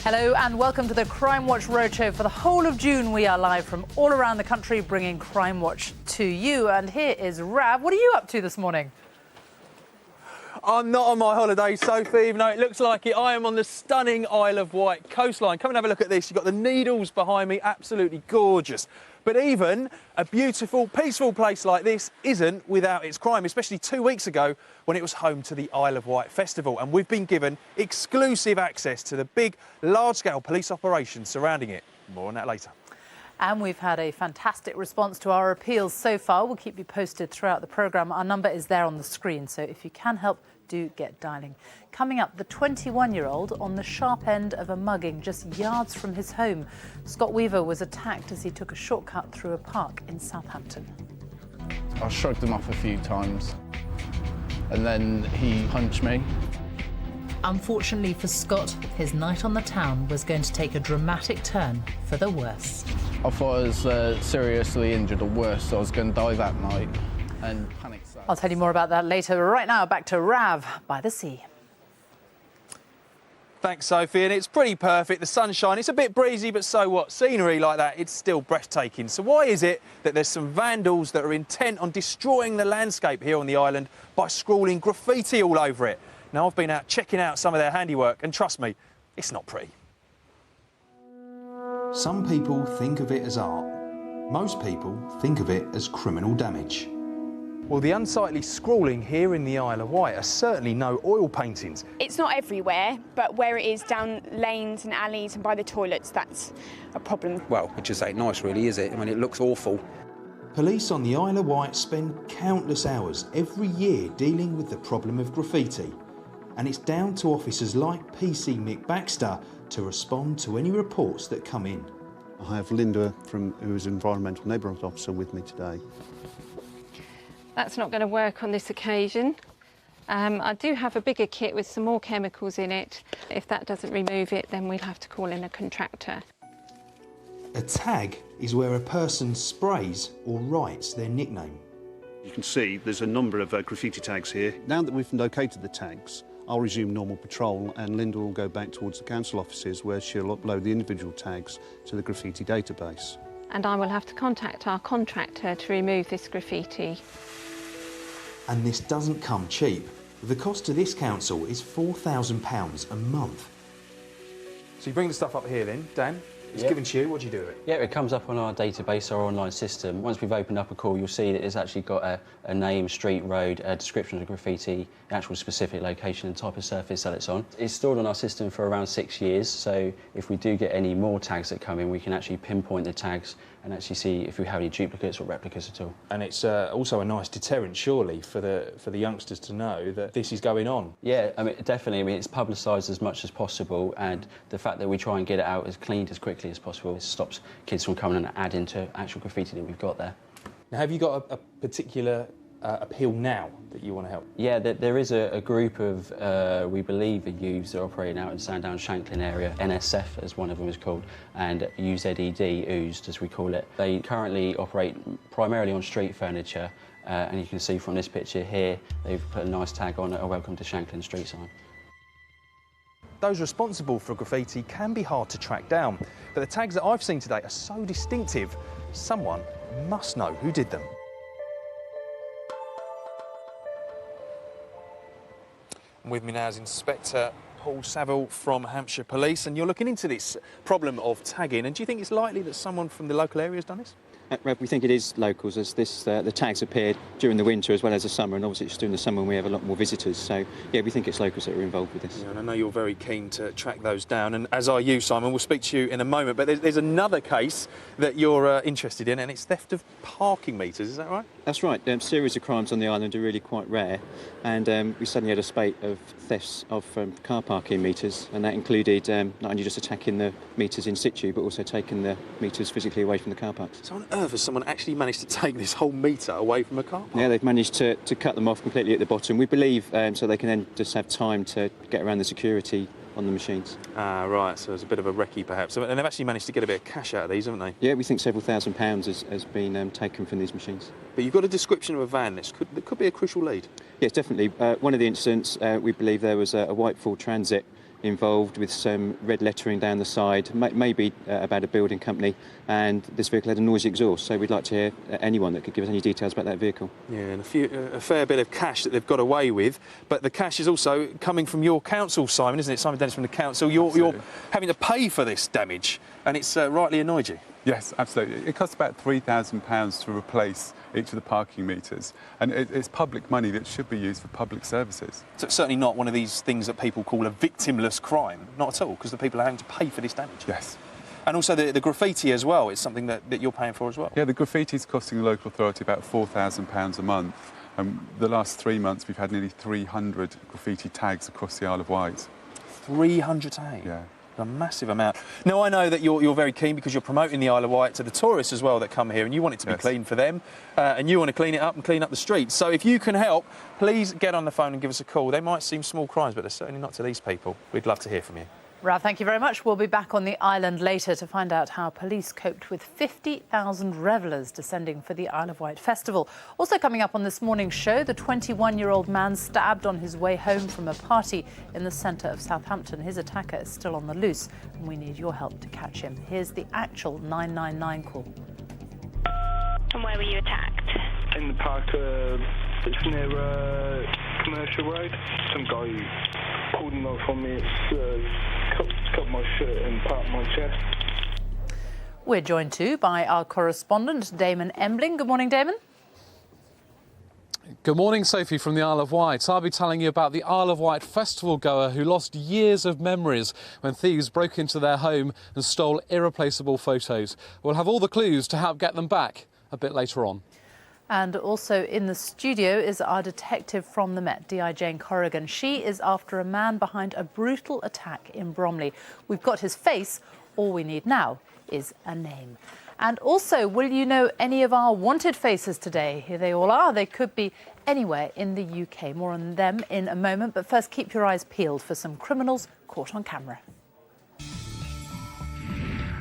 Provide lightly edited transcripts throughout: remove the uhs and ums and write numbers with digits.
Hello and welcome to the Crimewatch Roadshow. For the whole of June, we are live from all around the country bringing Crimewatch to you. And here is Rav. What are you up to this morning? I'm not on my holiday, Sophie, even though it looks like it. I am on the stunning Isle of Wight coastline. Come and have a look at this. You've got the Needles behind me, absolutely gorgeous. But even a beautiful, peaceful place like this isn't without its crime, especially 2 weeks ago when it was home to the Isle of Wight Festival. And we've been given exclusive access to the big, large-scale police operations surrounding it. More on that later. And we've had a fantastic response to our appeals so far. We'll keep you posted throughout the programme. Our number is there on the screen, so if you can help, do get dialing. Coming up, the 21-year-old on the sharp end of a mugging just yards from his home. Scott Weaver was attacked as he took a shortcut through a park in Southampton. I shrugged him off a few times and then he punched me. Unfortunately for Scott, his night on the town was going to take a dramatic turn for the worse. I thought I was seriously injured or worse, so I was going to die that night and panicked. I'll tell you more about that later. Right now, back to Rav by the sea. Thanks, Sophie, and it's pretty perfect. The sunshine, it's a bit breezy, but so what? Scenery like that, it's still breathtaking. So why is it that there's some vandals that are intent on destroying the landscape here on the island by scrawling graffiti all over it? Now, I've been out checking out some of their handiwork, and trust me, it's not pretty. Some people think of it as art. Most people think of it as criminal damage. Well, the unsightly scrawling here in the Isle of Wight are certainly no oil paintings. It's not everywhere, but where it is down lanes and alleys and by the toilets, that's a problem. Well, it just ain't nice, really, is it? I mean, it looks awful. Police on the Isle of Wight spend countless hours every year dealing with the problem of graffiti. And it's down to officers like PC Mick Baxter to respond to any reports that come in. I have Linda, who is Environmental Neighbourhood Officer, with me today. That's not going to work on this occasion. I do have a bigger kit with some more chemicals in it. If that doesn't remove it, then we'll have to call in a contractor. A tag is where a person sprays or writes their nickname. You can see there's a number of graffiti tags here. Now that we've located the tags, I'll resume normal patrol and Linda will go back towards the council offices where she'll upload the individual tags to the graffiti database. And I will have to contact our contractor to remove this graffiti. And this doesn't come cheap. The cost to this council is £4,000 a month. So you bring the stuff up here then, Dan? It's given to you, what do you do with it? Yeah, it comes up on our database, our online system. Once we've opened up a call, you'll see that it's actually got a name, street, road, a description of the graffiti, the actual specific location and type of surface that it's on. It's stored on our system for around 6 years, so if we do get any more tags that come in, we can actually pinpoint the tags and actually see if we have any duplicates or replicas at all. And it's also a nice deterrent, surely, for the youngsters to know that this is going on. Yeah, I mean, definitely. I mean, it's publicised as much as possible, and the fact that we try and get it out as cleaned as quickly as possible stops kids from coming and adding to actual graffiti that we've got there. Now, have you got a particular appeal now that you want to help? Yeah, there is a group of, we believe, youths that are operating out in Sandown Shanklin area, NSF as one of them is called, and UZED, oozed as we call it. They currently operate primarily on street furniture, and you can see from this picture here, they've put a nice tag on a welcome to Shanklin street sign. Those responsible for graffiti can be hard to track down, but the tags that I've seen today are so distinctive, someone must know who did them. And with me now is Inspector Paul Saville from Hampshire Police, and you're looking into this problem of tagging. And do you think it's likely that someone from the local area has done this? We think it is locals, as the tags appeared during the winter as well as the summer, and obviously it's during the summer when we have a lot more visitors. So, yeah, we think it's locals that are involved with this. Yeah, and I know you're very keen to track those down, and as are you, Simon. We'll speak to you in a moment, but there's another case that you're interested in, and it's theft of parking meters, is that right? That's right. Series of crimes on the island are really quite rare, and we suddenly had a spate of thefts of car parking meters, and that included not only just attacking the meters in situ, but also taking the meters physically away from the car parks. So on earth has someone actually managed to take this whole meter away from a car park? Yeah, they've managed to cut them off completely at the bottom. We believe so they can then just have time to get around the security on the machines. Ah, right, so there's a bit of a recce perhaps. And they've actually managed to get a bit of cash out of these, haven't they? Yeah, we think several £1,000s has been taken from these machines. But you've got a description of a van that could be a crucial lead. Yes, definitely. One of the incidents, we believe there was a white Ford Transit involved with some red lettering down the side, maybe about a building company, and this vehicle had a noisy exhaust, so we'd like to hear anyone that could give us any details about that vehicle. Yeah, and a fair bit of cash that they've got away with, but the cash is also coming from your council, Simon, isn't it? Simon Dennis from the council. You're having to pay for this damage, and it's rightly annoyed you. Yes, absolutely. It costs about £3,000 to replace each of the parking meters, and it's public money that should be used for public services. So it's certainly not one of these things that people call a victimless crime, not at all, because the people are having to pay for this damage. Yes. And also the graffiti as well is something that you're paying for as well. Yeah, the graffiti is costing the local authority about £4,000 a month. And the last 3 months we've had nearly 300 graffiti tags across the Isle of Wight. 300 tags? Yeah. A massive amount. Now, I know that you're very keen because you're promoting the Isle of Wight to the tourists as well that come here, and you want it to be clean for them, and you want to clean it up and clean up the streets. So if you can help, please get on the phone and give us a call. They might seem small crimes, but they're certainly not to these people. We'd love to hear from you. Rav, thank you very much. We'll be back on the island later to find out how police coped with 50,000 revellers descending for the Isle of Wight festival. Also coming up on this morning's show, the 21-year-old man stabbed on his way home from a party in the centre of Southampton. His attacker is still on the loose, and we need your help to catch him. Here's the actual 999 call. And where were you attacked? In the park, it's near Commercial Road. Some guy pulled a knife on me. It's cut my shirt and part of my chest. We're joined too by our correspondent, Damon Embling. Good morning, Damon. Good morning, Sophie, from the Isle of Wight. I'll be telling you about the Isle of Wight festival goer who lost years of memories when thieves broke into their home and stole irreplaceable photos. We'll have all the clues to help get them back a bit later on. And also in the studio is our detective from the Met, D.I. Jane Corrigan. She is after a man behind a brutal attack in Bromley. We've got his face. All we need now is a name. And also, will you know any of our wanted faces today? Here they all are. They could be anywhere in the UK. More on them in a moment. But first, keep your eyes peeled for some criminals caught on camera.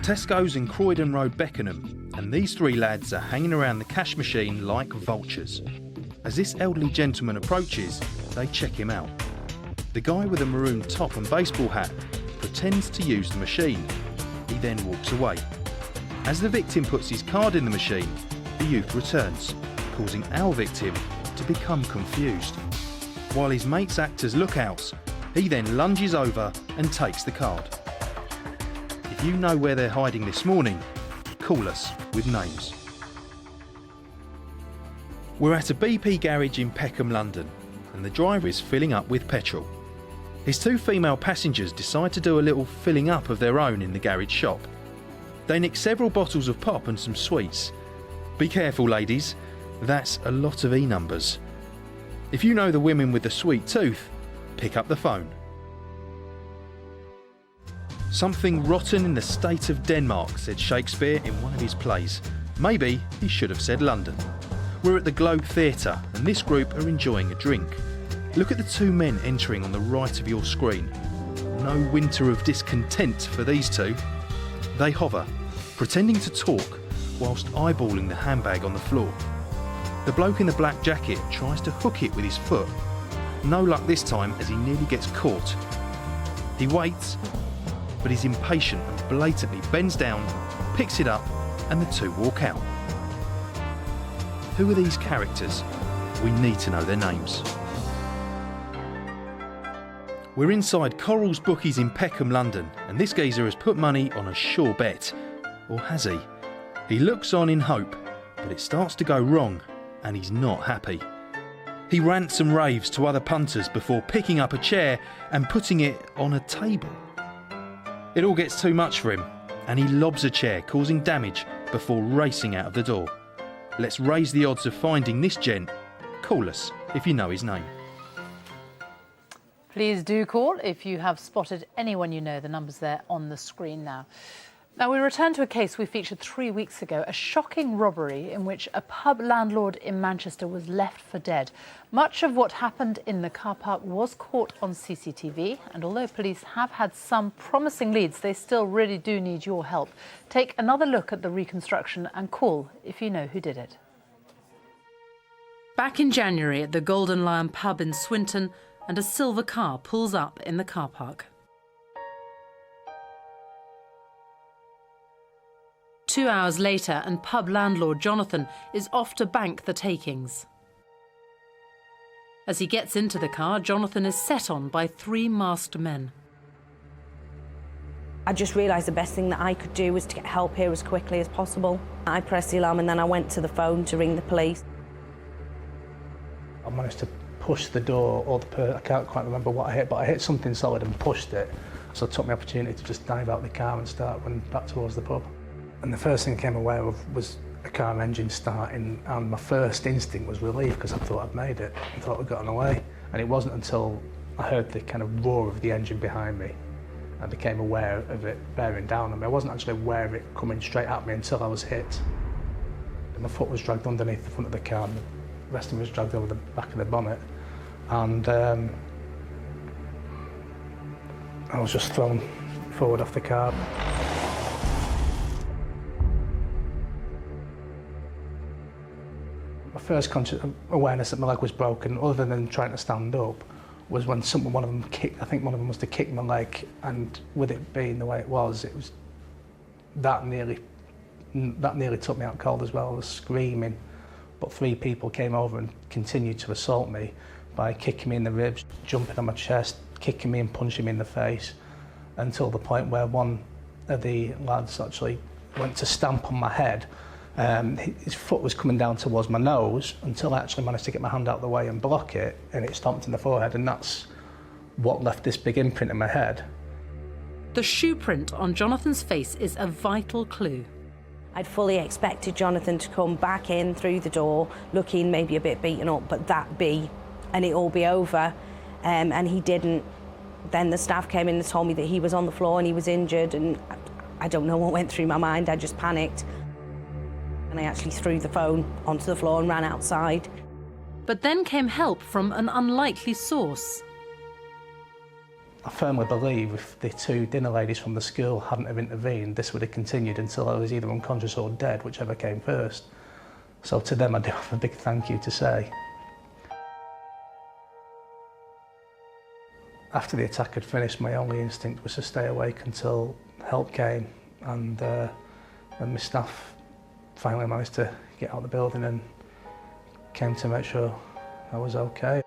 Tesco's in Croydon Road, Beckenham, and these three lads are hanging around the cash machine like vultures. As this elderly gentleman approaches, they check him out. The guy with a maroon top and baseball hat pretends to use the machine. He then walks away. As the victim puts his card in the machine, the youth returns, causing our victim to become confused. While his mates act as lookouts, he then lunges over and takes the card. If you know where they're hiding this morning, call us with names. We're at a BP garage in Peckham, London, and the driver is filling up with petrol. His two female passengers decide to do a little filling up of their own in the garage shop. They nick several bottles of pop and some sweets. Be careful, ladies, that's a lot of E-numbers. If you know the women with the sweet tooth, pick up the phone. Something rotten in the state of Denmark, said Shakespeare in one of his plays. Maybe he should have said London. We're at the Globe Theatre, and this group are enjoying a drink. Look at the two men entering on the right of your screen. No winter of discontent for these two. They hover, pretending to talk, whilst eyeballing the handbag on the floor. The bloke in the black jacket tries to hook it with his foot. No luck this time as he nearly gets caught. He waits, but he's impatient and blatantly bends down, picks it up, and the two walk out. Who are these characters? We need to know their names. We're inside Coral's Bookies in Peckham, London, and this geezer has put money on a sure bet. Or has he? He looks on in hope, but it starts to go wrong, and he's not happy. He rants and raves to other punters before picking up a chair and putting it on a table. It all gets too much for him, and he lobs a chair, causing damage before racing out of the door. Let's raise the odds of finding this gent. Call us if you know his name. Please do call if you have spotted anyone you know. The number's there on the screen now. Now, we return to a case we featured 3 weeks ago, a shocking robbery in which a pub landlord in Manchester was left for dead. Much of what happened in the car park was caught on CCTV, and although police have had some promising leads, they still really do need your help. Take another look at the reconstruction and call if you know who did it. Back in January at the Golden Lion pub in Swinton, and a silver car pulls up in the car park. 2 hours later, and pub landlord Jonathan is off to bank the takings. As he gets into the car, Jonathan is set on by 3 masked men. I just realised the best thing that I could do was to get help here as quickly as possible. I pressed the alarm and then I went to the phone to ring the police. I managed to push the door, or I can't quite remember what I hit, but I hit something solid and pushed it. So I took my opportunity to just dive out the car and start running back towards the pub. And the first thing I came aware of was a car engine starting, and my first instinct was relief because I thought I'd made it. I thought I'd gotten away. And it wasn't until I heard the kind of roar of the engine behind me I became aware of it bearing down on me. I wasn't actually aware of it coming straight at me until I was hit. My foot was dragged underneath the front of the car and the rest of me was dragged over the back of the bonnet. And I was just thrown forward off the car. My first conscious awareness that my leg was broken, other than trying to stand up, was when one of them kicked. I think one of them must have kicked my leg, and with it being the way it was that nearly took me out cold as well. I was screaming, but 3 people came over and continued to assault me by kicking me in the ribs, jumping on my chest, kicking me and punching me in the face, until the point where one of the lads actually went to stamp on my head. His foot was coming down towards my nose until I actually managed to get my hand out of the way and block it, and it stomped in the forehead, and that's what left this big imprint in my head. The shoe print on Jonathan's face is a vital clue. I'd fully expected Jonathan to come back in through the door, looking maybe a bit beaten up, but and it all be over, and he didn't. Then the staff came in and told me that he was on the floor and he was injured, and I don't know what went through my mind. I just panicked. And I actually threw the phone onto the floor and ran outside. But then came help from an unlikely source. I firmly believe if the 2 dinner ladies from the school hadn't have intervened, this would have continued until I was either unconscious or dead, whichever came first. So to them I do have a big thank you to say. After the attack had finished, my only instinct was to stay awake until help came, and my staff finally managed to get out of the building and came to make sure I was okay.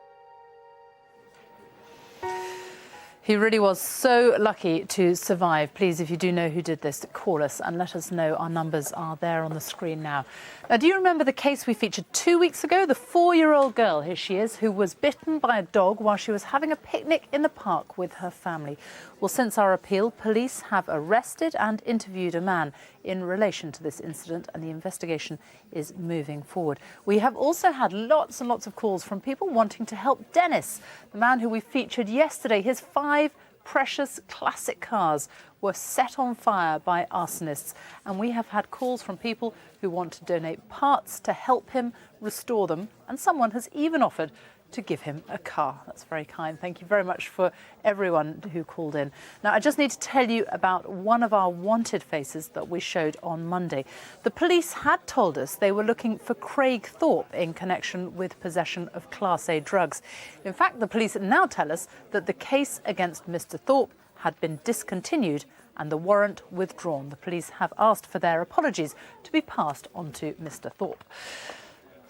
He really was so lucky to survive. Please, if you do know who did this, call us and let us know. Our numbers are there on the screen now. Now, do you remember the case we featured 2 weeks ago? The 4-year-old girl, here she is, who was bitten by a dog while she was having a picnic in the park with her family. Well, since our appeal, police have arrested and interviewed a man in relation to this incident, and the investigation is moving forward. We have also had lots and lots of calls from people wanting to help Dennis, the man who we featured yesterday. His 5 precious classic cars were set on fire by arsonists, and we have had calls from people who want to donate parts to help him restore them, and someone has even offered to give him a car. That's very kind. Thank you very much for everyone who called in. Now, I just need to tell you about one of our wanted faces that we showed on Monday. The police had told us they were looking for Craig Thorpe in connection with possession of Class A drugs. In fact, the police now tell us that the case against Mr. Thorpe had been discontinued and the warrant withdrawn. The police have asked for their apologies to be passed on to Mr. Thorpe.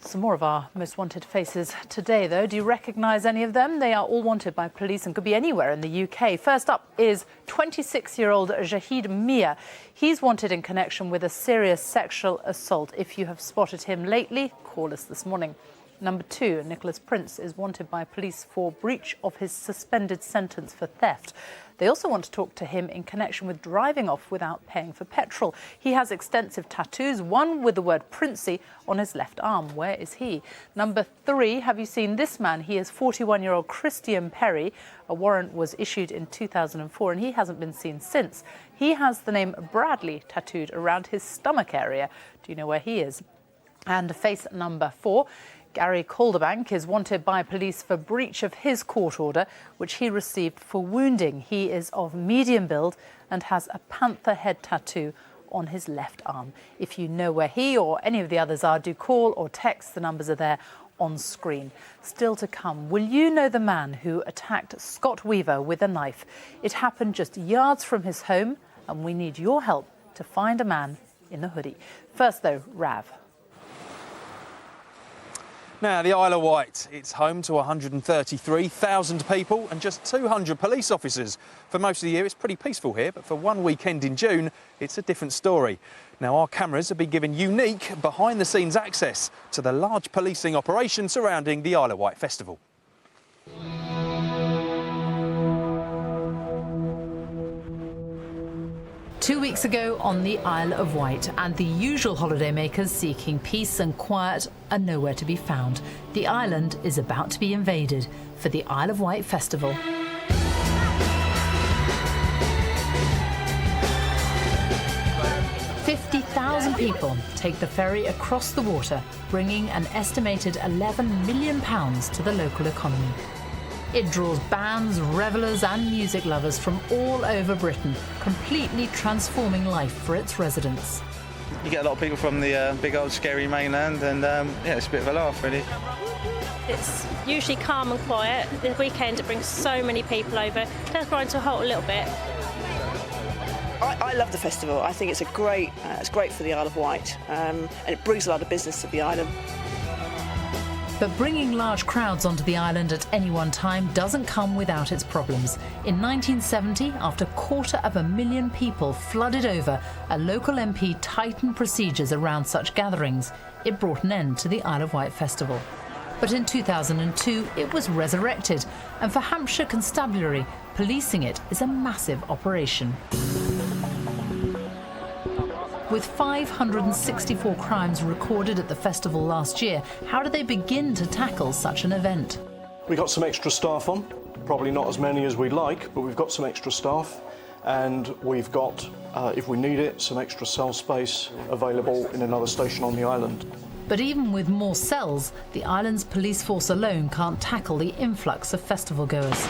Some more of our most wanted faces today, though. Do you recognise any of them? They are all wanted by police and could be anywhere in the UK. First up is 26-year-old Jahid Mia. He's wanted in connection with a serious sexual assault. If you have spotted him lately, call us this morning. Number 2, Nicholas Prince, is wanted by police for breach of his suspended sentence for theft. They also want to talk to him in connection with driving off without paying for petrol. He has extensive tattoos, one with the word Princey on his left arm. Where is he? Number 3, have you seen this man? He is 41-year-old Christian Perry. A warrant was issued in 2004 and he hasn't been seen since. He has the name Bradley tattooed around his stomach area. Do you know where he is? And face number 4. Gary Calderbank is wanted by police for breach of his court order, which he received for wounding. He is of medium build and has a panther head tattoo on his left arm. If you know where he or any of the others are, do call or text. The numbers are there on screen. Still to come, will you know the man who attacked Scott Weaver with a knife? It happened just yards from his home, and we need your help to find a man in the hoodie. First though, Rav. Now, the Isle of Wight, it's home to 133,000 people and just 200 police officers. For most of the year, it's pretty peaceful here, but for one weekend in June, it's a different story. Now, our cameras have been given unique behind-the-scenes access to the large policing operation surrounding the Isle of Wight Festival. 2 weeks ago on the Isle of Wight, and the usual holidaymakers seeking peace and quiet are nowhere to be found. The island is about to be invaded for the Isle of Wight Festival. "50,000 people take the ferry across the water, bringing an estimated £11 million to the local economy. It draws bands, revellers and music lovers from all over Britain, completely transforming life for its residents. You get a lot of people from the big old scary mainland, and yeah, it's a bit of a laugh, really. It's usually calm and quiet. The weekend it brings so many people over. It does grind to a halt a little bit. I love the festival. I think it's it's great for the Isle of Wight, and it brings a lot of business to the island. But bringing large crowds onto the island at any one time doesn't come without its problems. In 1970, after 250,000 people flooded over, a local MP tightened procedures around such gatherings. It brought an end to the Isle of Wight Festival. But in 2002, it was resurrected, and for Hampshire Constabulary, policing it is a massive operation. With 564 crimes recorded at the festival last year, how do they begin to tackle such an event? We got some extra staff on, probably not as many as we'd like, but we've got some extra staff, and we've got, if we need it, some extra cell space available in another station on the island. But even with more cells, the island's police force alone can't tackle the influx of festival goers.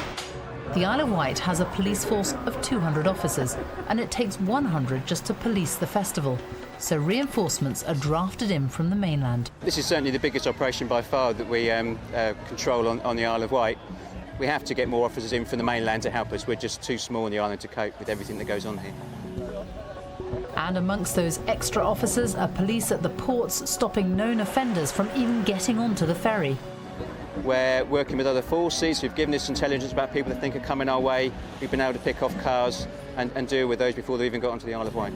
The Isle of Wight has a police force of 200 officers, and it takes 100 just to police the festival. So reinforcements are drafted in from the mainland. This is certainly the biggest operation by far that we control on the Isle of Wight. We have to get more officers in from the mainland to help us. We're just too small on the island to cope with everything that goes on here. And amongst those extra officers are police at the ports stopping known offenders from even getting onto the ferry. We're working with other forces who've given us intelligence about people that think are coming our way. We've been able to pick off cars and deal with those before they even got onto the Isle of Wight.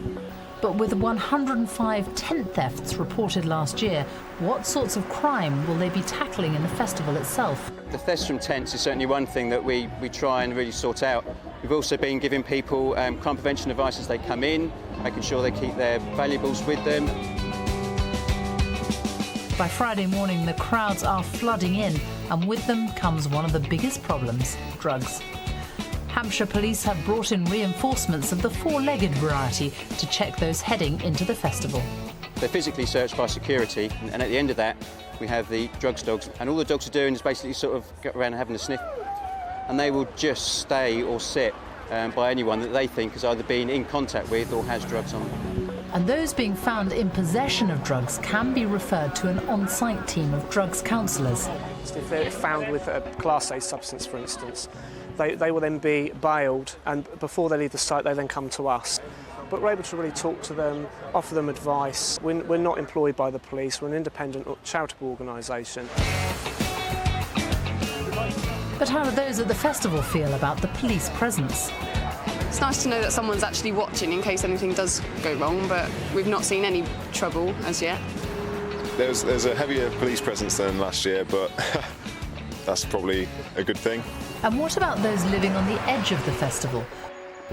But with 105 tent thefts reported last year, what sorts of crime will they be tackling in the festival itself? The thefts from tents is certainly one thing that we try and really sort out. We've also been giving people crime prevention advice as they come in, making sure they keep their valuables with them. By Friday morning, the crowds are flooding in, and with them comes one of the biggest problems: drugs. Hampshire police have brought in reinforcements of the four-legged variety to check those heading into the festival. They're physically searched by security, and at the end of that, we have the drugs dogs, and all the dogs are doing is basically sort of go around and having a sniff, and they will just stay or sit by anyone that they think has either been in contact with or has drugs on them. And those being found in possession of drugs can be referred to an on-site team of drugs counsellors. If they're found with a Class A substance, for instance, they will then be bailed, and before they leave the site, they then come to us. But we're able to really talk to them, offer them advice. We're not employed by the police, we're an independent charitable organisation. But how do those at the festival feel about the police presence? It's nice to know that someone's actually watching in case anything does go wrong, but we've not seen any trouble as yet. There's a heavier police presence than last year, but that's probably a good thing. And what about those living on the edge of the festival?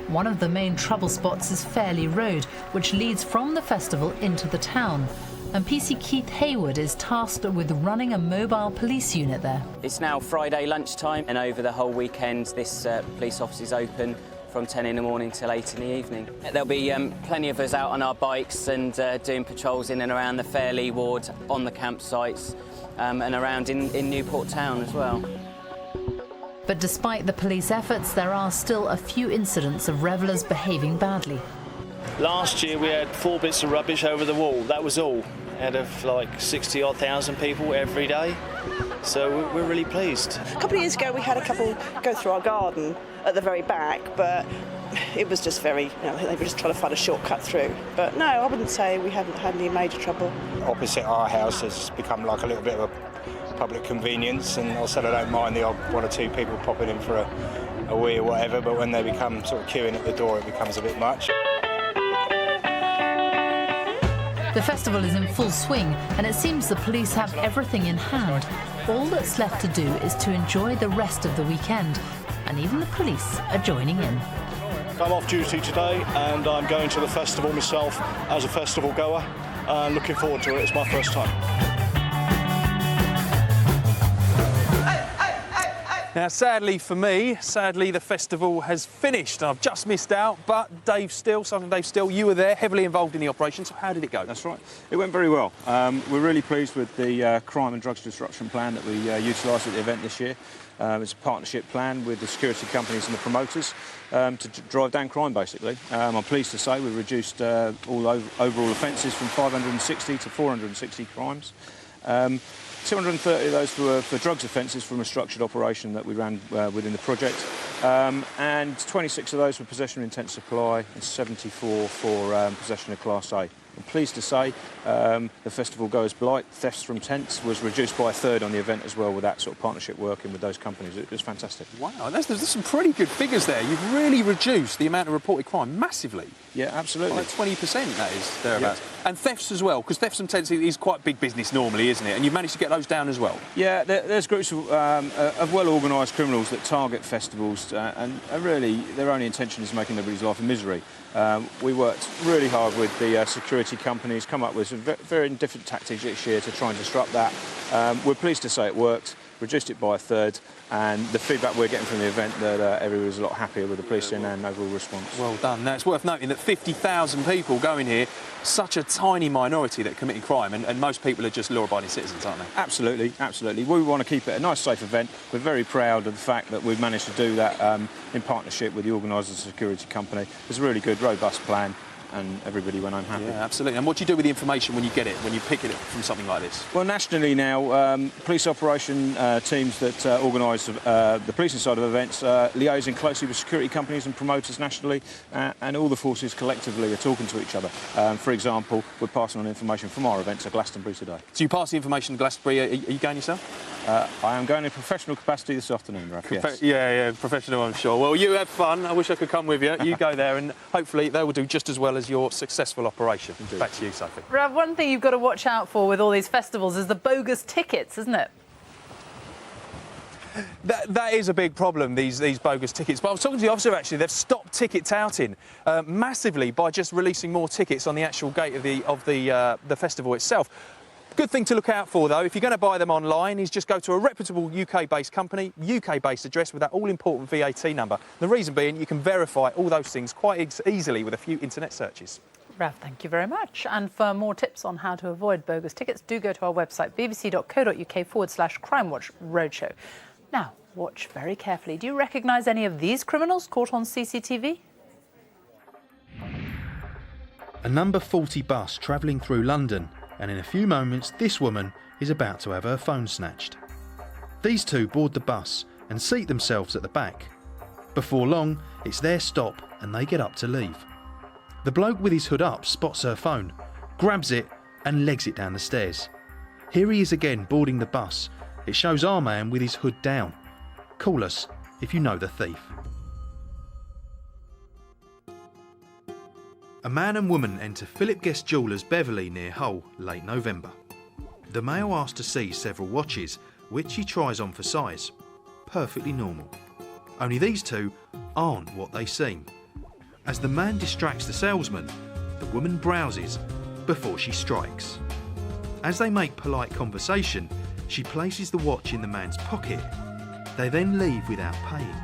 One of the main trouble spots is Fairley Road, which leads from the festival into the town. And PC Keith Hayward is tasked with running a mobile police unit there. It's now Friday lunchtime, and over the whole weekend this police office is open from 10 in the morning till 8 in the evening. There'll be plenty of us out on our bikes and doing patrols in and around the Fairley ward, on the campsites, and around in Newport Town as well. But despite the police efforts, there are still a few incidents of revellers behaving badly. Last year we had 4 bits of rubbish over the wall, that was all, out of like 60,000 people every day. So we're really pleased. A couple of years ago we had a couple go through our garden at the very back, but it was just very, they were just trying to find a shortcut through. But no, I wouldn't say we haven't had any major trouble. Opposite our house has become like a little bit of a public convenience, and I said I don't mind the odd one or two people popping in for a wee or whatever, but when they become sort of queuing at the door, it becomes a bit much. The festival is in full swing, and it seems the police have everything in hand. All that's left to do is to enjoy the rest of the weekend, and even the police are joining in. I'm off duty today, and I'm going to the festival myself as a festival goer, and looking forward to it. It's my first time. Now, sadly for me, the festival has finished. I've just missed out, but Sergeant Dave Steele, you were there, heavily involved in the operation, so how did it go? That's right. It went very well. We're really pleased with the crime and drugs disruption plan that we utilised at the event this year. It's a partnership plan with the security companies and the promoters to drive down crime, basically. I'm pleased to say we've reduced overall offences from 560 to 460 crimes. 230 of those were for drugs offences from a structured operation that we ran within the project, and 26 of those were possession of intent to supply and 74 for possession of Class A. I'm pleased to say the festival goers blight, thefts from tents, was reduced by a third on the event as well, with that sort of partnership working with those companies. It was fantastic. Wow, there's some pretty good figures there. You've really reduced the amount of reported crime massively. Yeah, absolutely. Like 20%, that is, thereabouts. Yeah. And thefts as well, because thefts from tents is quite big business normally, isn't it? And you've managed to get those down as well. Yeah, there's groups of well-organised criminals that target festivals, and really their only intention is making everybody's life a misery. We worked really hard with the security companies, come up with some very different tactics each year to try and disrupt that. We're pleased to say it worked, reduced it by a third, and the feedback we're getting from the event that everybody was a lot happier with the policing and overall response. Well done. Now, it's worth noting that 50,000 people going here, such a tiny minority that are committing crime, and most people are just law-abiding citizens, aren't they? Absolutely, absolutely. We want to keep it a nice, safe event. We're very proud of the fact that we've managed to do that in partnership with the organisers and security company. It's a really good, robust plan, and everybody went home happy. Yeah, absolutely. And what do you do with the information when you get it, when you pick it up from something like this? Well, nationally now, police operation teams that organise the policing side of events liaising closely with security companies and promoters nationally, and all the forces collectively are talking to each other. For example, we're passing on information from our events at Glastonbury today. So you pass the information to Glastonbury. Are you going yourself? I am going in professional capacity this afternoon, Ralph, yes. Yeah, professional, I'm sure. Well, you have fun. I wish I could come with you. You go there, and hopefully they will do just as well as your successful operation. Indeed. Back to you, Sophie. Rav, one thing you've got to watch out for with all these festivals is the bogus tickets, isn't it? That is a big problem, these bogus tickets. But I was talking to the officer, actually. They've stopped ticket touting massively by just releasing more tickets on the actual gate of the festival itself. Good thing to look out for, though, if you're going to buy them online, is just go to a reputable UK-based company, UK-based address with that all-important VAT number. The reason being, you can verify all those things quite easily with a few internet searches. Rav, thank you very much. And for more tips on how to avoid bogus tickets, do go to our website, bbc.co.uk/Crimewatch Roadshow. Now, watch very carefully. Do you recognise any of these criminals caught on CCTV? A number 40 bus travelling through London, and in a few moments this woman is about to have her phone snatched. These two board the bus and seat themselves at the back. Before long, it's their stop and they get up to leave. The bloke with his hood up spots her phone, grabs it and legs it down the stairs. Here he is again boarding the bus. It shows our man with his hood down. Call us if you know the thief. A man and woman enter Philip Guest Jewellers Beverley near Hull late November. The male asks to see several watches, which he tries on for size. Perfectly normal. Only these two aren't what they seem. As the man distracts the salesman, the woman browses before she strikes. As they make polite conversation, she places the watch in the man's pocket. They then leave without paying.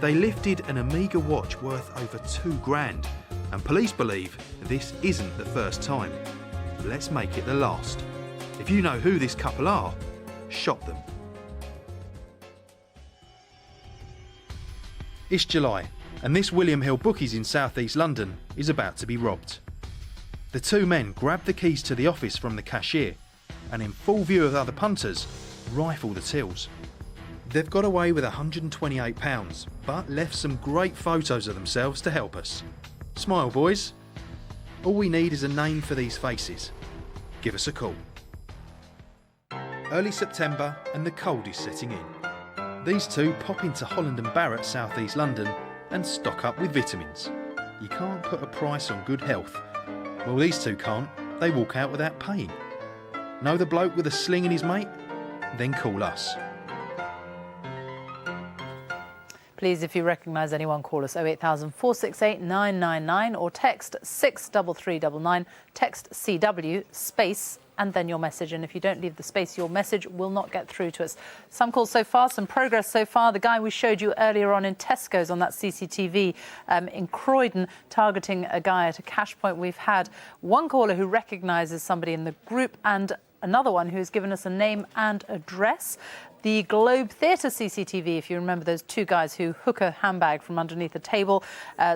They lifted an Omega watch worth over £2,000. And police believe this isn't the first time. Let's make it the last. If you know who this couple are, shop them. It's July, and this William Hill Bookies in South East London is about to be robbed. The two men grab the keys to the office from the cashier, and in full view of other punters, rifle the tills. They've got away with £128, but left some great photos of themselves to help us. Smile, boys. All we need is a name for these faces. Give us a call. Early September and the cold is setting in. These two pop into Holland and Barrett, South East London, and stock up with vitamins. You can't put a price on good health. Well, these two can't. They walk out without paying. Know the bloke with a sling in his mate? Then call us. Please, if you recognise anyone, call us 08000 468 999 or text 63399, text CW space and then your message. And if you don't leave the space, your message will not get through to us. Some calls so far, some progress so far. The guy we showed you earlier on in Tesco's on that CCTV in Croydon, targeting a guy at a cash point. We've had one caller who recognises somebody in the group and another one who's given us a name and address. The Globe Theatre CCTV, if you remember those two guys who hook a handbag from underneath a table,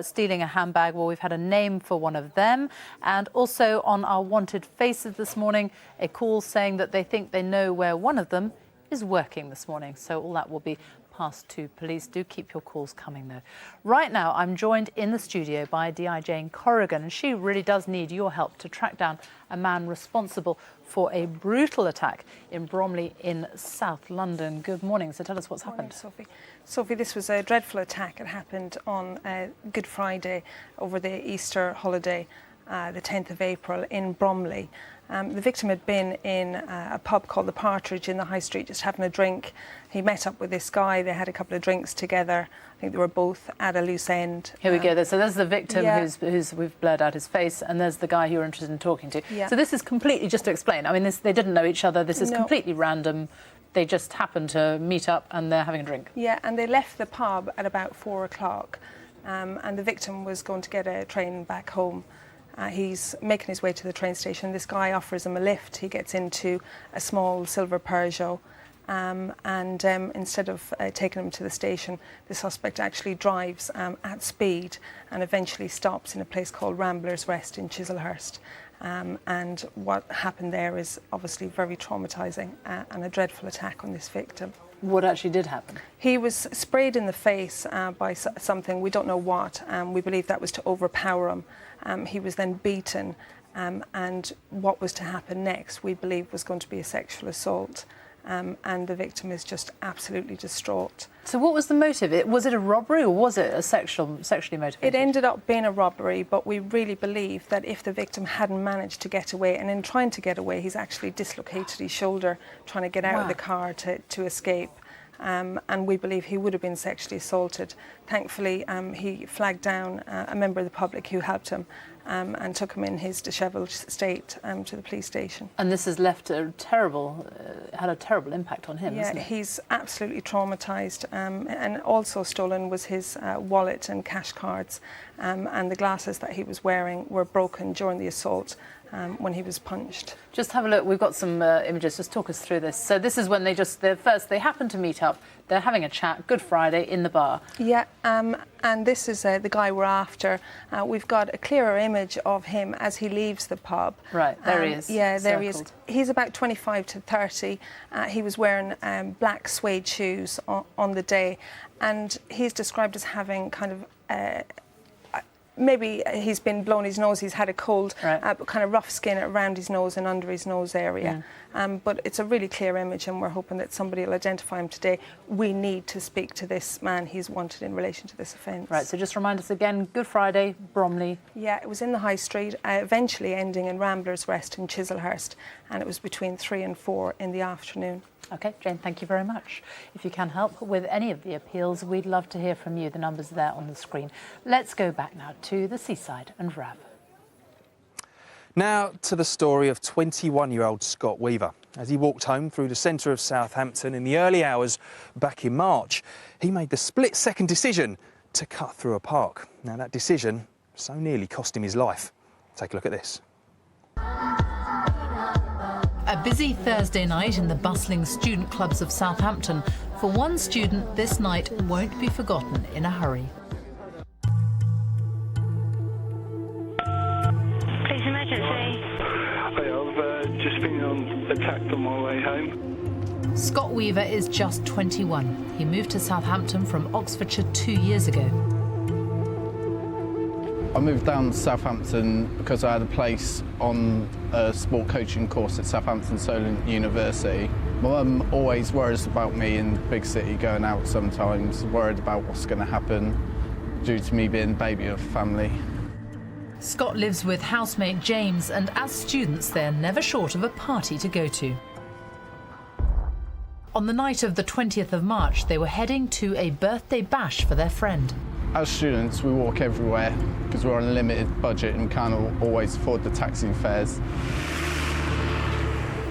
stealing a handbag. Well, we've had a name for one of them. And also on our wanted faces this morning, a call saying that they think they know where one of them is working this morning. So all that will be passed to police. Do keep your calls coming, though. Right now, I'm joined in the studio by DI Jane Corrigan, and she really does need your help to track down a man responsible for a brutal attack in Bromley in South London. Good morning. So tell us what's happened. Sophie. Sophie, this was a dreadful attack. It happened on Good Friday over the Easter holiday, the 10th of April in Bromley. The victim had been in a pub called The Partridge in the High Street, just having a drink. He met up with this guy. They had a couple of drinks together. I think they were both at a loose end. Here we go. So there's the victim Yeah. who's we've blurred out his face, and there's the guy you're interested in talking to. Yeah. So this is completely, just to explain, I mean, they didn't know each other. This is No. completely random. They just happened to meet up and they're having a drink. Yeah, and they left the pub at about 4 o'clock, and the victim was going to get a train back home. He's making his way to the train station. This guy offers him a lift. He gets into a small silver Peugeot, and instead of taking him to the station, the suspect actually drives at speed and eventually stops in a place called Ramblers Rest in Chislehurst. And what happened there is obviously very traumatising and a dreadful attack on this victim. What actually did happen? He was sprayed in the face by something, we don't know what. We believe that was to overpower him. He was then beaten, and what was to happen next, we believe, was going to be a sexual assault. And the victim is just absolutely distraught. So what was the motive? Was it a robbery or was it a sexually motivated? It ended up being a robbery, but we really believe that if the victim hadn't managed to get away, and in trying to get away, he's actually dislocated his shoulder trying to get out of the car to escape. And we believe he would have been sexually assaulted. Thankfully, he flagged down a member of the public who helped him and took him in his dishevelled state to the police station. And this has left had a terrible impact on him, hasn't it? Yeah, he's absolutely traumatised. And also stolen was his wallet and cash cards, and the glasses that he was wearing were broken during the assault. When he was punched. Just have a look. We've got some images. Just talk us through this. So this is when they happen to meet up. They're having a chat. Good Friday in the bar. Yeah, and this is the guy we're after. We've got a clearer image of him as he leaves the pub. Right, there he is. Yeah, there he is. Circled. He's about 25 to 30. He was wearing black suede shoes on the day, and he's described as having kind of maybe he's been blown his nose, he's had a cold, but kind of rough skin around his nose and under his nose area. But it's a really clear image, and we're hoping that somebody will identify him today. We need to speak to this man. He's wanted in relation to this offence. Right, so just remind us again, Good Friday, Bromley. Yeah, it was in the High Street, eventually ending in Ramblers Rest in Chislehurst, and it was between 3 and 4 in the afternoon. OK, Jane, thank you very much. If you can help with any of the appeals, we'd love to hear from you. The number's there on the screen. Let's go back now to the seaside and Rav. Now to the story of 21-year-old Scott Weaver. As he walked home through the centre of Southampton in the early hours back in March, he made the split-second decision to cut through a park. Now that decision so nearly cost him his life. Take a look at this. A busy Thursday night in the bustling student clubs of Southampton. For one student, this night won't be forgotten in a hurry. Police emergency. Hey, I've just been attacked on my way home. Scott Weaver is just 21. He moved to Southampton from Oxfordshire 2 years ago. I moved down to Southampton because I had a place on a sport coaching course at Southampton Solent University. My mum always worries about me in the big city going out sometimes, worried about what's going to happen due to me being the baby of a family. Scott lives with housemate James, and as students they're never short of a party to go to. On the night of the 20th of March, they were heading to a birthday bash for their friend. As students, we walk everywhere because we're on a limited budget and can't always afford the taxi fares.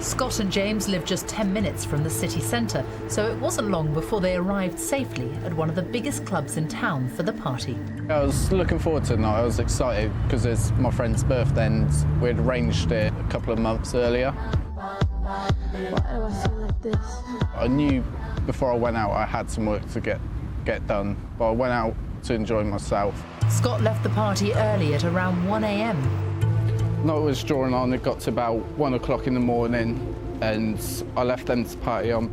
Scott and James live just 10 minutes from the city centre, so it wasn't long before they arrived safely at one of the biggest clubs in town for the party. I was looking forward to the night. I was excited because it's my friend's birthday and we'd arranged it a couple of months earlier. Why do I feel like this? I knew before I went out I had some work to get done, but I went out to enjoy myself. Scott left the party early at around 1 a.m. Night was drawing on. It got to about 1 o'clock in the morning and I left them to party on.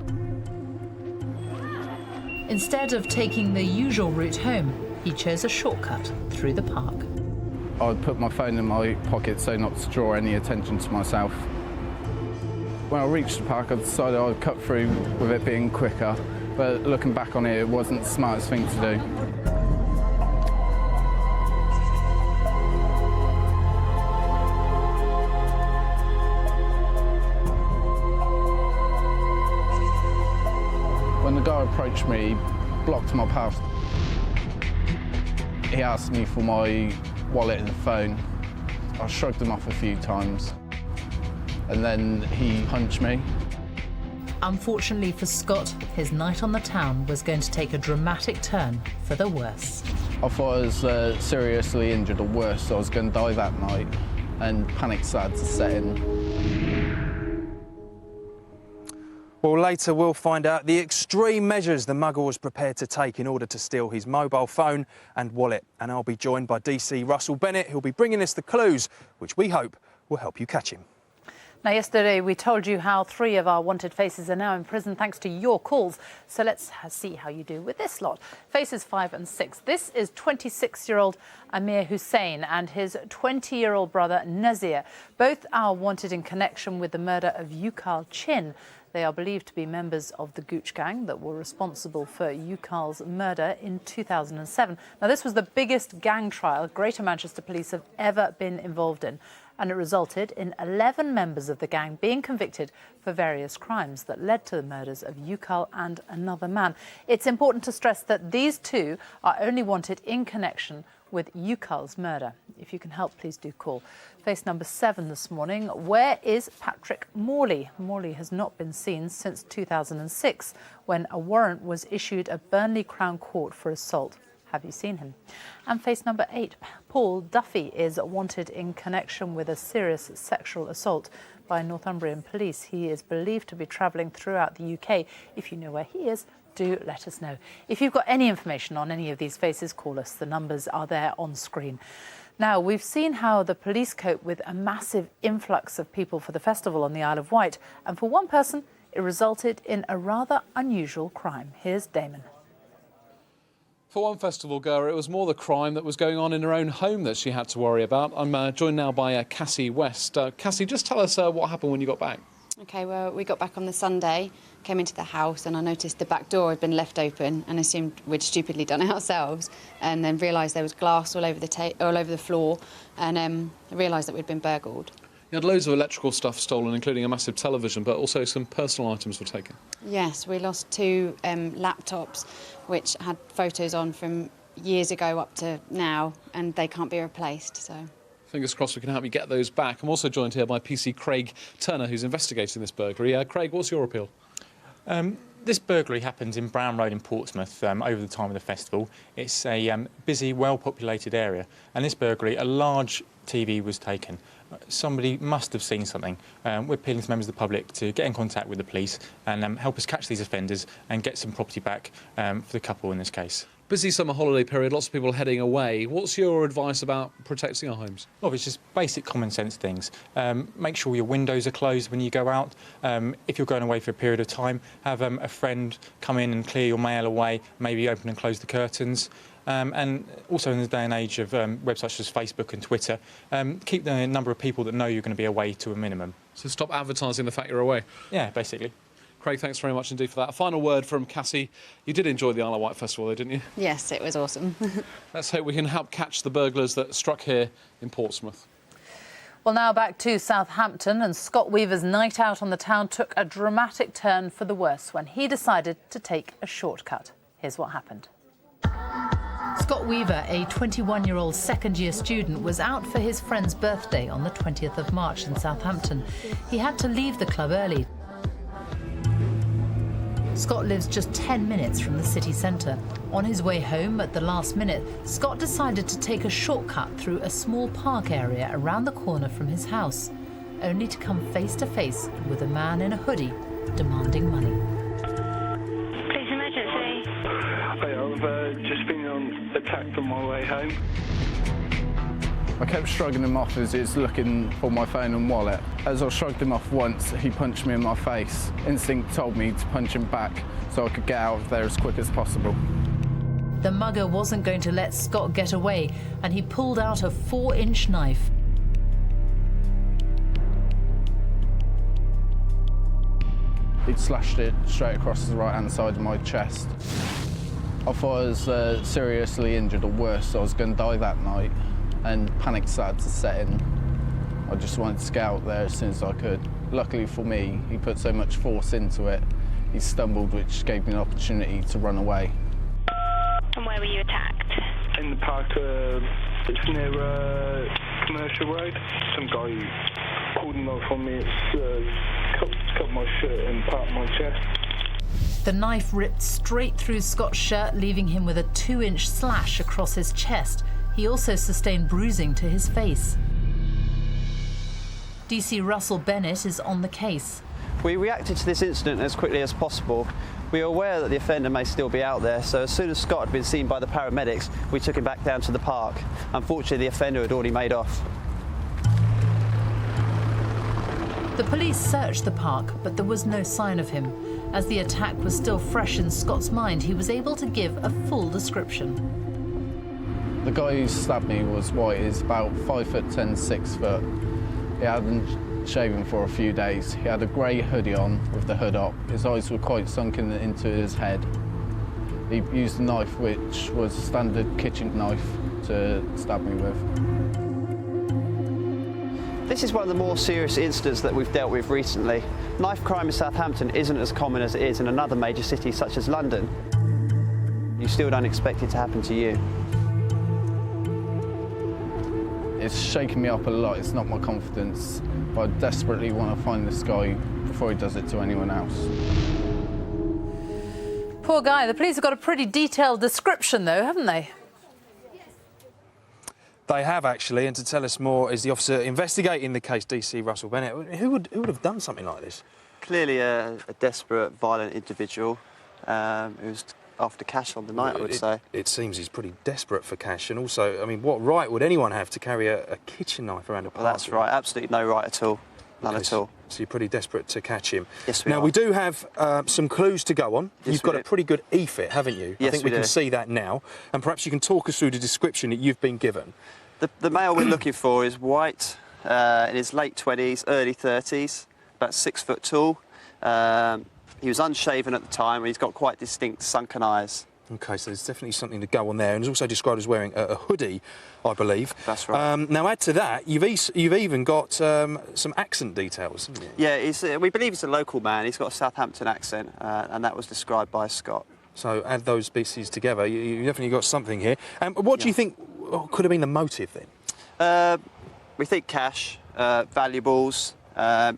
Instead of taking the usual route home, he chose a shortcut through the park. I'd put my phone in my pocket so not to draw any attention to myself. When I reached the park, I decided I'd cut through with it being quicker, but looking back on it, it wasn't the smartest thing to do. When the guy approached me, he blocked my path. He asked me for my wallet and phone. I shrugged him off a few times, and then he punched me. Unfortunately for Scott, his night on the town was going to take a dramatic turn for the worse. I thought I was seriously injured or worse, so I was going to die that night, and panic started to set in. Well, later we'll find out the extreme measures the mugger was prepared to take in order to steal his mobile phone and wallet. And I'll be joined by DC Russell Bennett, who'll be bringing us the clues, which we hope will help you catch him. Now, yesterday we told you how 3 of our wanted faces are now in prison thanks to your calls. So let's see how you do with this lot. Faces 5 and 6. This is 26-year-old Amir Hussain and his 20-year-old brother Nazir. Both are wanted in connection with the murder of Yukal Chin. They are believed to be members of the Gooch gang that were responsible for Yukal's murder in 2007. Now, this was the biggest gang trial Greater Manchester Police have ever been involved in, and it resulted in 11 members of the gang being convicted for various crimes that led to the murders of Yukal and another man. It's important to stress that these 2 are only wanted in connection with Yukal's murder. If you can help, please do call. Face number 7 this morning. Where is Patrick Morley? Morley has not been seen since 2006, when a warrant was issued at Burnley Crown Court for assault. Have you seen him? And face number 8. Paul Duffy is wanted in connection with a serious sexual assault by Northumbrian police. He is believed to be travelling throughout the UK. If you know where he is, do let us know. If you've got any information on any of these faces, call us. The numbers are there on screen. Now, we've seen how the police cope with a massive influx of people for the festival on the Isle of Wight. And for one person, it resulted in a rather unusual crime. Here's Damon. For one festival goer, it was more the crime that was going on in her own home that she had to worry about. I'm joined now by Cassie West. Cassie, just tell us what happened when you got back. OK, well, we got back on the Sunday, came into the house and I noticed the back door had been left open and assumed we'd stupidly done it ourselves, and then realised there was glass all over the floor, and I realised that we'd been burgled. You had loads of electrical stuff stolen, including a massive television, but also some personal items were taken. Yes, we lost 2 laptops which had photos on from years ago up to now, and they can't be replaced, so... Fingers crossed we can help you get those back. I'm also joined here by PC Craig Turner, who's investigating this burglary. Craig, what's your appeal? This burglary happened in Brown Road in Portsmouth over the time of the festival. It's a busy, well-populated area, and this burglary, a large TV was taken. Somebody must have seen something. We're appealing to members of the public to get in contact with the police and help us catch these offenders and get some property back for the couple in this case. Busy summer holiday period, lots of people heading away. What's your advice about protecting our homes? Well, it's just basic common sense things. Make sure your windows are closed when you go out. If you're going away for a period of time, have a friend come in and clear your mail away, maybe open and close the curtains. And also in the day and age of websites such as Facebook and Twitter, keep the number of people that know you're going to be away to a minimum. So stop advertising the fact you're away? Yeah, basically. Craig, thanks very much indeed for that. A final word from Cassie. You did enjoy the Isle of Wight Festival, though, didn't you? Yes, it was awesome. Let's hope we can help catch the burglars that struck here in Portsmouth. Well, now back to Southampton, and Scott Weaver's night out on the town took a dramatic turn for the worse when he decided to take a shortcut. Here's what happened. Scott Weaver, a 21-year-old second-year student, was out for his friend's birthday on the 20th of March in Southampton. He had to leave the club early. Scott lives just 10 minutes from the city centre. On his way home at the last minute, Scott decided to take a shortcut through a small park area around the corner from his house, only to come face to face with a man in a hoodie demanding money. Police emergency. I've just been attacked on my way home. I kept shrugging him off as he was looking for my phone and wallet. As I shrugged him off once, he punched me in my face. Instinct told me to punch him back so I could get out of there as quick as possible. The mugger wasn't going to let Scott get away, and he pulled out a 4-inch knife. He'd slashed it straight across the right-hand side of my chest. I thought I was seriously injured or worse, so I was going to die that night, and panic started to set in. I just wanted to get out there as soon as I could. Luckily for me, he put so much force into it, he stumbled, which gave me an opportunity to run away. And where were you attacked? In the park, it's near Commercial Road. Some guy pulled a knife on me. It's cut my shirt and part of my chest. The knife ripped straight through Scott's shirt, leaving him with a 2-inch slash across his chest. He also sustained bruising to his face. DC Russell Bennett is on the case. We reacted to this incident as quickly as possible. We were aware that the offender may still be out there, so as soon as Scott had been seen by the paramedics, we took him back down to the park. Unfortunately, the offender had already made off. The police searched the park, but there was no sign of him. As the attack was still fresh in Scott's mind, he was able to give a full description. The guy who stabbed me was white. He's about 5'10", 6 foot. He hadn't shaven for a few days. He had a grey hoodie on with the hood up. His eyes were quite sunken into his head. He used a knife, which was a standard kitchen knife, to stab me with. This is one of the more serious incidents that we've dealt with recently. Knife crime in Southampton isn't as common as it is in another major city such as London. You still don't expect it to happen to you. It's shaken me up a lot. It's not my confidence, but I desperately want to find this guy before he does it to anyone else. Poor guy. The police have got a pretty detailed description, though, haven't they? They have, actually, and to tell us more is the officer investigating the case, DC Russell Bennett. Who would have done something like this? Clearly a desperate, violent individual who's after cash on the night, I would say. It seems he's pretty desperate for cash, and also, I mean, what right would anyone have to carry a kitchen knife around a park? Well, that's right, absolutely no right at all. None at all. So you're pretty desperate to catch him. Yes, we are. Now, we do have some clues to go on. Yes, You've got a pretty good e-fit, haven't you? Yes, I think we we can do. see that now. And perhaps you can talk us through the description that you've been given. The male we're looking for is white, in his late 20s, early 30s, about 6 foot tall. He was unshaven at the time, and he's got quite distinct sunken eyes. OK, so there's definitely something to go on there. And he's also described as wearing a hoodie, I believe. That's right. Now, add to that, you've even got some accent details, haven't you? Yeah, we believe he's a local man. He's got a Southampton accent, and that was described by Scott. So add those pieces together, you definitely got something here. What do you think could have been the motive then? We think cash, valuables,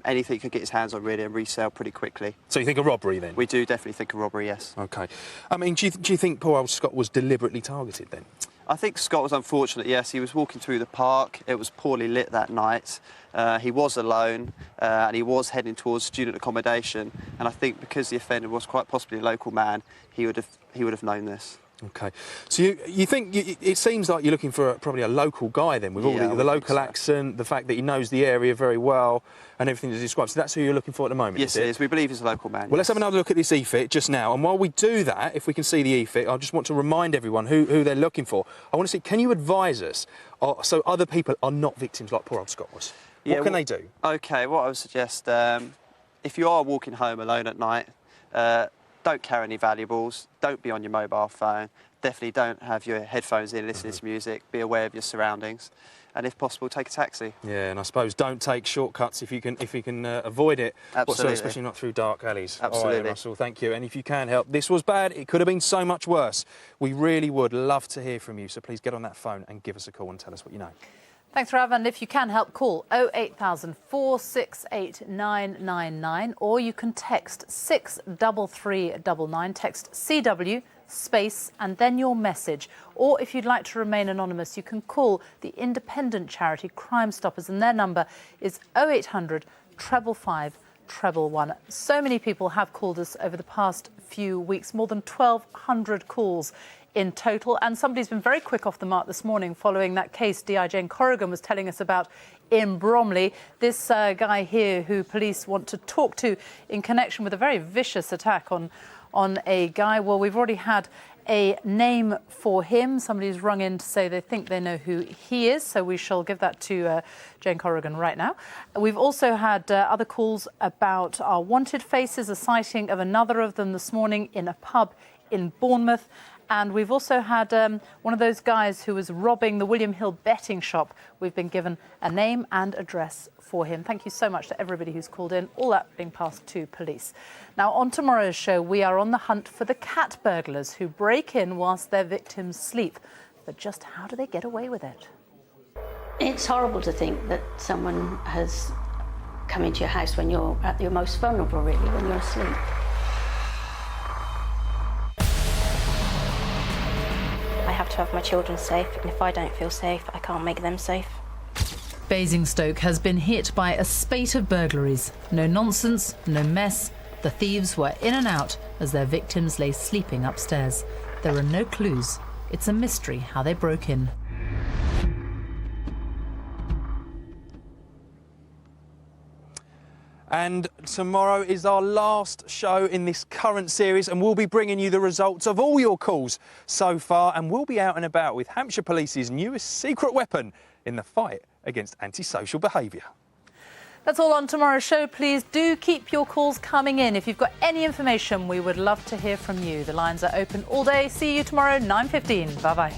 anything he could get his hands on really and resell pretty quickly. So you think a robbery then? We do definitely think a robbery, yes. OK. I mean, do you think poor old Scott was deliberately targeted then? I think Scott was unfortunate, yes. He was walking through the park. It was poorly lit that night. He was alone and he was heading towards student accommodation. And I think because the offender was quite possibly a local man, he would have known this. OK. So you think it seems like you're looking for probably a local guy then, with all the local accent, the fact that he knows the area very well and everything that's described. So that's who you're looking for at the moment, Yes, it is. We believe he's a local man. Well, let's have another look at this e-fit just now. And while we do that, if we can see the e-fit, I just want to remind everyone who they're looking for. I want to see, can you advise us so other people are not victims like poor old Scott was? What can they do? OK, what I would suggest, if you are walking home alone at night, don't carry any valuables, don't be on your mobile phone, definitely don't have your headphones in, listening to music, be aware of your surroundings, and if possible, take a taxi. Yeah, and I suppose don't take shortcuts if you can avoid it, Absolutely. especially not through dark alleys. Absolutely. All right, Russell, thank you. And if you can help, this was bad, it could have been so much worse. We really would love to hear from you, so please get on that phone and give us a call and tell us what you know. Thanks, Rav. And if you can help, call 08000 468 999, or you can text 63399. Text CW space and then your message. Or if you'd like to remain anonymous, you can call the independent charity Crime Stoppers, and their number is 0800 555 111. So many people have called us over the past few weeks, more than 1,200 calls in total, and somebody's been very quick off the mark this morning following that case D.I. Jane Corrigan was telling us about in Bromley. This guy here who police want to talk to in connection with a very vicious attack on a guy. Well, we've already had a name for him. Somebody's rung in to say they think they know who he is, so we shall give that to Jane Corrigan right now. We've also had other calls about our wanted faces, a sighting of another of them this morning in a pub in Bournemouth. And we've also had one of those guys who was robbing the William Hill betting shop. We've been given a name and address for him. Thank you so much to everybody who's called in, all that being passed to police. Now, on tomorrow's show, we are on the hunt for the cat burglars who break in whilst their victims sleep. But just how do they get away with it? It's horrible to think that someone has come into your house when you're at your most vulnerable, really, when you're asleep. I have to have my children safe, and if I don't feel safe, I can't make them safe. Basingstoke has been hit by a spate of burglaries. No nonsense, no mess. The thieves were in and out as their victims lay sleeping upstairs. There are no clues. It's a mystery how they broke in. And tomorrow is our last show in this current series, and we'll be bringing you the results of all your calls so far, and we'll be out and about with Hampshire Police's newest secret weapon in the fight against antisocial behaviour. That's all on tomorrow's show. Please do keep your calls coming in. If you've got any information, we would love to hear from you. The lines are open all day. See you tomorrow, 9:15. Bye-bye.